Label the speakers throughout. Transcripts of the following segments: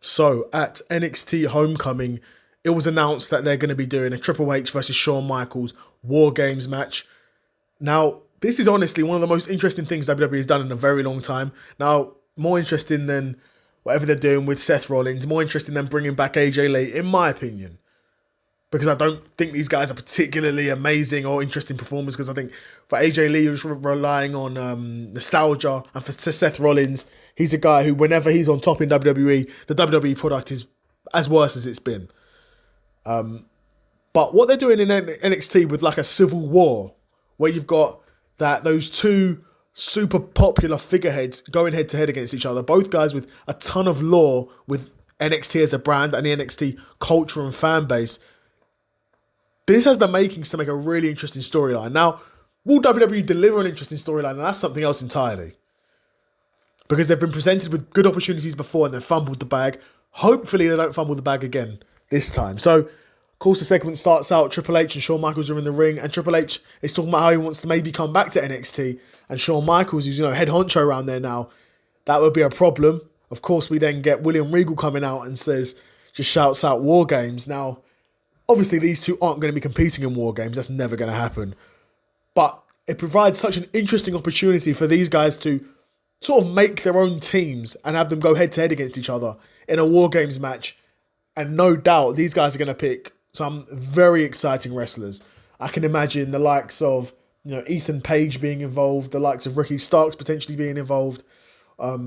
Speaker 1: So at NXT Homecoming, it was announced that they're going to be doing a Triple H versus Shawn Michaels WarGames match. Now, this is honestly one of the most interesting things WWE has done in a very long time. Now, more interesting than whatever they're doing with Seth Rollins, more interesting than bringing back AJ Lee, in my opinion. Because I don't think these guys are particularly amazing or interesting performers. Because I think for AJ Lee, you're just relying on nostalgia. And for Seth Rollins, he's a guy who, whenever he's on top in WWE, the WWE product is as worse as it's been. But what they're doing in NXT with like a civil war, where you've got those two super popular figureheads going head to head against each other, both guys with a ton of lore with NXT as a brand and the NXT culture and fan base. This has the makings to make a really interesting storyline. Now, will WWE deliver an interesting storyline? And that's something else entirely. Because they've been presented with good opportunities before and they've fumbled the bag. Hopefully they don't fumble the bag again this time. So, of course, the segment starts out, Triple H and Shawn Michaels are in the ring, and Triple H is talking about how he wants to maybe come back to NXT, and Shawn Michaels, who's, head honcho around there now, that would be a problem. Of course, we then get William Regal coming out and just shouts out WarGames. Now, obviously, these two aren't going to be competing in WarGames. That's never going to happen. But it provides such an interesting opportunity for these guys to sort of make their own teams and have them go head-to-head against each other in a WarGames match. And no doubt, these guys are going to pick some very exciting wrestlers. I can imagine the likes of Ethan Page being involved, the likes of Ricky Starks potentially being involved. A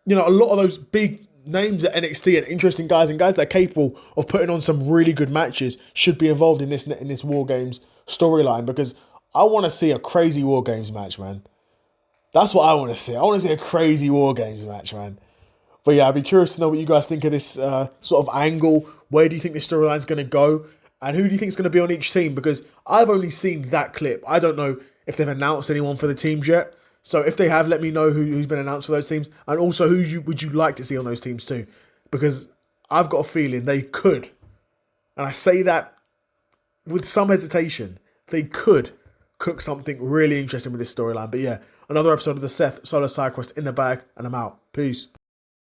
Speaker 1: lot of those big names at NXT and interesting guys and guys that are capable of putting on some really good matches should be involved in this WarGames storyline, because I want to see a crazy WarGames match, man. That's what I want to see. I want to see a crazy WarGames match, man. But yeah, I'd be curious to know what you guys think of this sort of angle. Where do you think this storyline is going to go? And who do you think is going to be on each team? Because I've only seen that clip. I don't know if they've announced anyone for the teams yet. So if they have, let me know who's been announced for those teams. And also, would you like to see on those teams too? Because I've got a feeling they could, and I say that with some hesitation, they could cook something really interesting with this storyline. But yeah, another episode of the Seth Solo Side Quest in the bag, and I'm out. Peace.